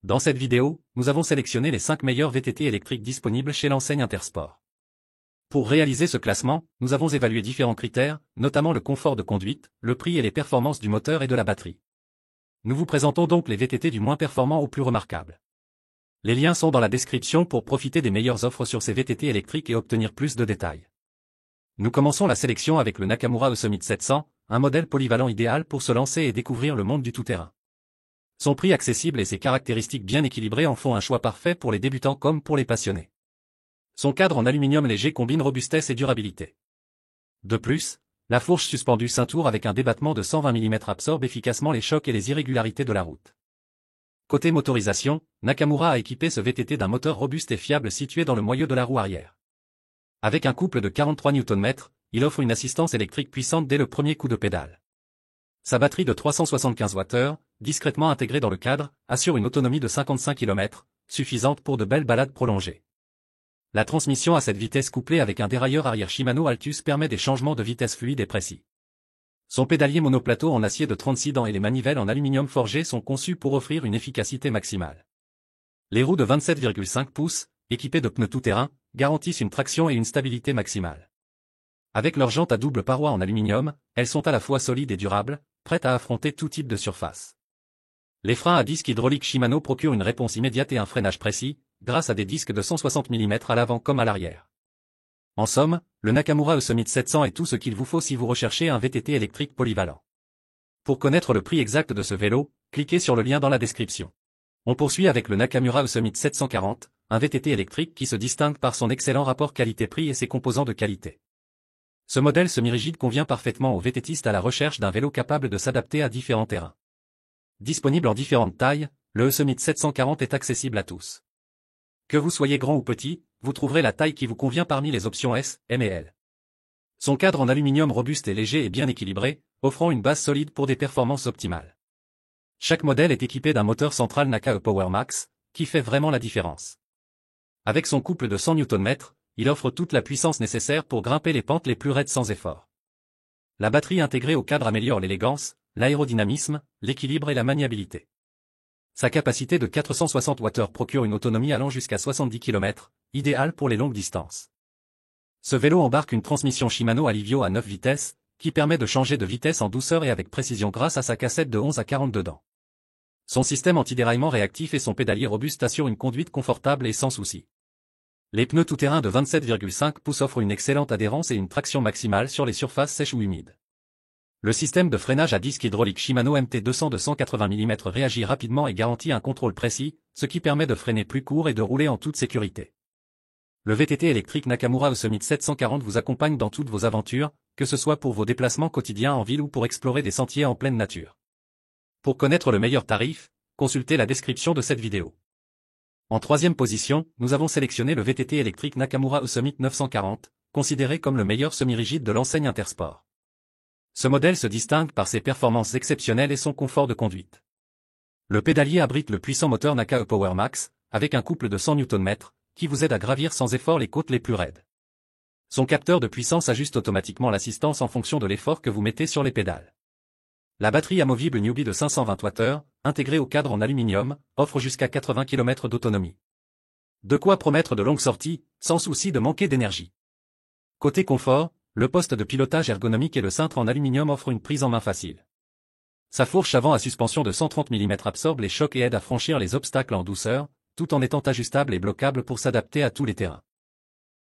Dans cette vidéo, nous avons sélectionné les 5 meilleurs VTT électriques disponibles chez l'enseigne Intersport. Pour réaliser ce classement, nous avons évalué différents critères, notamment le confort de conduite, le prix et les performances du moteur et de la batterie. Nous vous présentons donc les VTT du moins performant au plus remarquable. Les liens sont dans la description pour profiter des meilleures offres sur ces VTT électriques et obtenir plus de détails. Nous commençons la sélection avec le Nakamura E-Summit 700, un modèle polyvalent idéal pour se lancer et découvrir le monde du tout-terrain. Son prix accessible et ses caractéristiques bien équilibrées en font un choix parfait pour les débutants comme pour les passionnés. Son cadre en aluminium léger combine robustesse et durabilité. De plus, la fourche suspendue Ceintour avec un débattement de 120 mm absorbe efficacement les chocs et les irrégularités de la route. Côté motorisation, Nakamura a équipé ce VTT d'un moteur robuste et fiable situé dans le moyeu de la roue arrière. Avec un couple de 43 Nm, il offre une assistance électrique puissante dès le premier coup de pédale. Sa batterie de 375 Wh, discrètement intégrée dans le cadre, assure une autonomie de 55 km, suffisante pour de belles balades prolongées. La transmission à cette vitesse couplée avec un dérailleur arrière Shimano Altus permet des changements de vitesse fluides et précis. Son pédalier monoplateau en acier de 36 dents et les manivelles en aluminium forgé sont conçus pour offrir une efficacité maximale. Les roues de 27,5 pouces, équipées de pneus tout-terrain, garantissent une traction et une stabilité maximale. Avec leurs jantes à double paroi en aluminium, elles sont à la fois solides et durables, prêtes à affronter tout type de surface. Les freins à disque hydrauliques Shimano procurent une réponse immédiate et un freinage précis, grâce à des disques de 160 mm à l'avant comme à l'arrière. En somme, le Nakamura E-Summit 700 est tout ce qu'il vous faut si vous recherchez un VTT électrique polyvalent. Pour connaître le prix exact de ce vélo, cliquez sur le lien dans la description. On poursuit avec le Nakamura E-Summit 740, un VTT électrique qui se distingue par son excellent rapport qualité-prix et ses composants de qualité. Ce modèle semi-rigide convient parfaitement aux VTTistes à la recherche d'un vélo capable de s'adapter à différents terrains. Disponible en différentes tailles, le E-Summit 740 est accessible à tous. Que vous soyez grand ou petit, vous trouverez la taille qui vous convient parmi les options S, M et L. Son cadre en aluminium robuste et léger est bien équilibré, offrant une base solide pour des performances optimales. Chaque modèle est équipé d'un moteur central Naka Power Max, qui fait vraiment la différence. Avec son couple de 100 Nm, il offre toute la puissance nécessaire pour grimper les pentes les plus raides sans effort. La batterie intégrée au cadre améliore l'élégance, l'aérodynamisme, l'équilibre et la maniabilité. Sa capacité de 460 Wh procure une autonomie allant jusqu'à 70 km, idéale pour les longues distances. Ce vélo embarque une transmission Shimano Alivio à 9 vitesses, qui permet de changer de vitesse en douceur et avec précision grâce à sa cassette de 11 à 42 dents. Son système antidéraillement réactif et son pédalier robuste assurent une conduite confortable et sans souci. Les pneus tout-terrain de 27,5 pouces offrent une excellente adhérence et une traction maximale sur les surfaces sèches ou humides. Le système de freinage à disque hydraulique Shimano MT200 de 180 mm réagit rapidement et garantit un contrôle précis, ce qui permet de freiner plus court et de rouler en toute sécurité. Le VTT électrique Nakamura E-Summit 740 vous accompagne dans toutes vos aventures, que ce soit pour vos déplacements quotidiens en ville ou pour explorer des sentiers en pleine nature. Pour connaître le meilleur tarif, consultez la description de cette vidéo. En troisième position, nous avons sélectionné le VTT électrique Nakamura E-Summit 940, considéré comme le meilleur semi-rigide de l'enseigne Intersport. Ce modèle se distingue par ses performances exceptionnelles et son confort de conduite. Le pédalier abrite le puissant moteur Naka Power Max, avec un couple de 100 Nm, qui vous aide à gravir sans effort les côtes les plus raides. Son capteur de puissance ajuste automatiquement l'assistance en fonction de l'effort que vous mettez sur les pédales. La batterie amovible Newbie de 520 Wh, intégrée au cadre en aluminium, offre jusqu'à 80 km d'autonomie. De quoi promettre de longues sorties, sans souci de manquer d'énergie. Côté confort, le poste de pilotage ergonomique et le cintre en aluminium offrent une prise en main facile. Sa fourche avant à suspension de 130 mm absorbe les chocs et aide à franchir les obstacles en douceur, tout en étant ajustable et bloquable pour s'adapter à tous les terrains.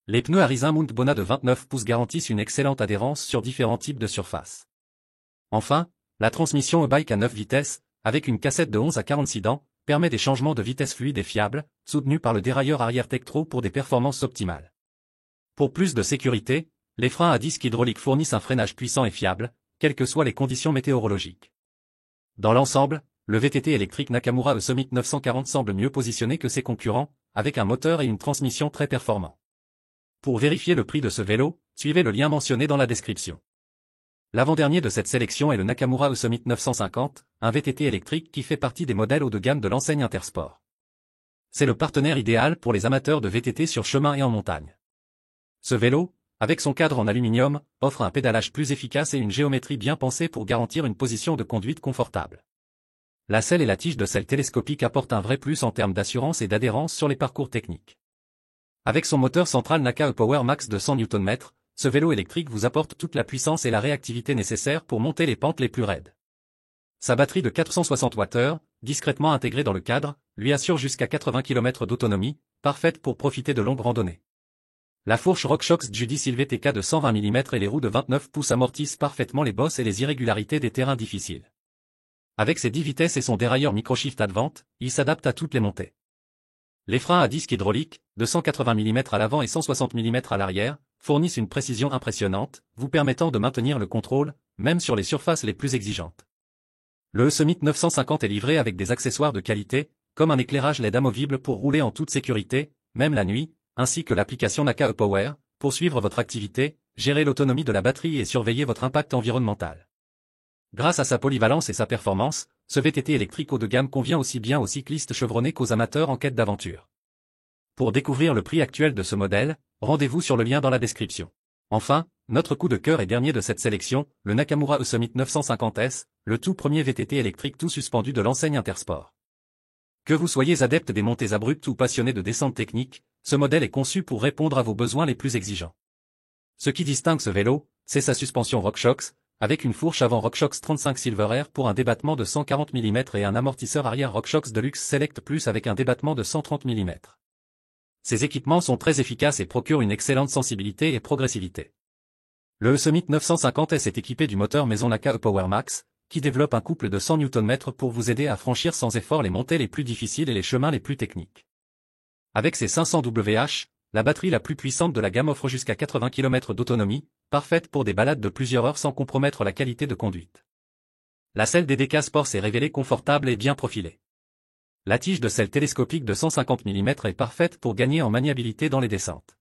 Les pneus Arisin Mount Bona de 29 pouces garantissent une excellente adhérence sur différents types de surfaces. Enfin, la transmission e-bike à 9 vitesses, avec une cassette de 11 à 46 dents, permet des changements de vitesse fluides et fiables, soutenus par le dérailleur arrière Tektro pour des performances optimales. Pour plus de sécurité, les freins à disque hydraulique fournissent un freinage puissant et fiable, quelles que soient les conditions météorologiques. Dans l'ensemble, le VTT électrique Nakamura E-Summit 940 semble mieux positionné que ses concurrents, avec un moteur et une transmission très performants. Pour vérifier le prix de ce vélo, suivez le lien mentionné dans la description. L'avant-dernier de cette sélection est le Nakamura E-Summit 950, un VTT électrique qui fait partie des modèles haut de gamme de l'enseigne Intersport. C'est le partenaire idéal pour les amateurs de VTT sur chemin et en montagne. Ce vélo, avec son cadre en aluminium, offre un pédalage plus efficace et une géométrie bien pensée pour garantir une position de conduite confortable. La selle et la tige de selle télescopique apportent un vrai plus en termes d'assurance et d'adhérence sur les parcours techniques. Avec son moteur central Naka E-Power Max de 100 Nm, ce vélo électrique vous apporte toute la puissance et la réactivité nécessaires pour monter les pentes les plus raides. Sa batterie de 460 Wh, discrètement intégrée dans le cadre, lui assure jusqu'à 80 km d'autonomie, parfaite pour profiter de longues randonnées. La fourche RockShox Judy Silver TK de 120 mm et les roues de 29 pouces amortissent parfaitement les bosses et les irrégularités des terrains difficiles. Avec ses 10 vitesses et son dérailleur Microshift Advant, il s'adapte à toutes les montées. Les freins à disque hydraulique, de 180 mm à l'avant et 160 mm à l'arrière, fournissent une précision impressionnante, vous permettant de maintenir le contrôle, même sur les surfaces les plus exigeantes. Le E-Summit 950 est livré avec des accessoires de qualité, comme un éclairage LED amovible pour rouler en toute sécurité, même la nuit, ainsi que l'application Naka E-Power, pour suivre votre activité, gérer l'autonomie de la batterie et surveiller votre impact environnemental. Grâce à sa polyvalence et sa performance, ce VTT électrique haut de gamme convient aussi bien aux cyclistes chevronnés qu'aux amateurs en quête d'aventure. Pour découvrir le prix actuel de ce modèle, rendez-vous sur le lien dans la description. Enfin, notre coup de cœur et dernier de cette sélection, le Nakamura E-Summit 950S, le tout premier VTT électrique tout suspendu de l'enseigne Intersport. Que vous soyez adepte des montées abruptes ou passionné de descente technique, ce modèle est conçu pour répondre à vos besoins les plus exigeants. Ce qui distingue ce vélo, c'est sa suspension RockShox, avec une fourche avant RockShox 35 Silver Air pour un débattement de 140 mm et un amortisseur arrière RockShox Deluxe Select Plus avec un débattement de 130 mm. Ces équipements sont très efficaces et procurent une excellente sensibilité et progressivité. Le E-Summit 950S est équipé du moteur maison Naka E-Power Max, qui développe un couple de 100 Nm pour vous aider à franchir sans effort les montées les plus difficiles et les chemins les plus techniques. Avec ses 500 Wh, la batterie la plus puissante de la gamme offre jusqu'à 80 km d'autonomie, parfaite pour des balades de plusieurs heures sans compromettre la qualité de conduite. La selle DDK Sport s'est révélée confortable et bien profilée. La tige de selle télescopique de 150 mm est parfaite pour gagner en maniabilité dans les descentes.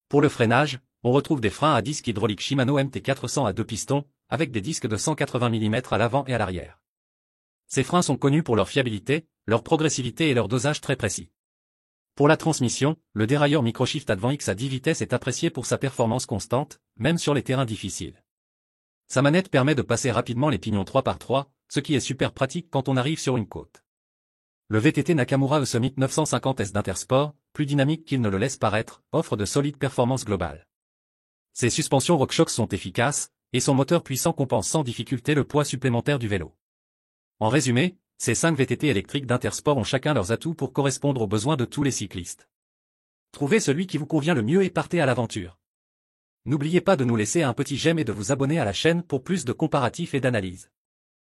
Pour le freinage, on retrouve des freins à disque hydraulique Shimano MT400 à 2 pistons, avec des disques de 180 mm à l'avant et à l'arrière. Ces freins sont connus pour leur fiabilité, leur progressivité et leur dosage très précis. Pour la transmission, le dérailleur Microshift Advant X à 10 vitesses est apprécié pour sa performance constante, même sur les terrains difficiles. Sa manette permet de passer rapidement les pignons 3x3, ce qui est super pratique quand on arrive sur une côte. Le VTT Nakamura E-Summit 950S d'Intersport, plus dynamique qu'il ne le laisse paraître, offre de solides performances globales. Ses suspensions RockShox sont efficaces, et son moteur puissant compense sans difficulté le poids supplémentaire du vélo. En résumé, ces 5 VTT électriques d'Intersport ont chacun leurs atouts pour correspondre aux besoins de tous les cyclistes. Trouvez celui qui vous convient le mieux et partez à l'aventure. N'oubliez pas de nous laisser un petit j'aime et de vous abonner à la chaîne pour plus de comparatifs et d'analyses.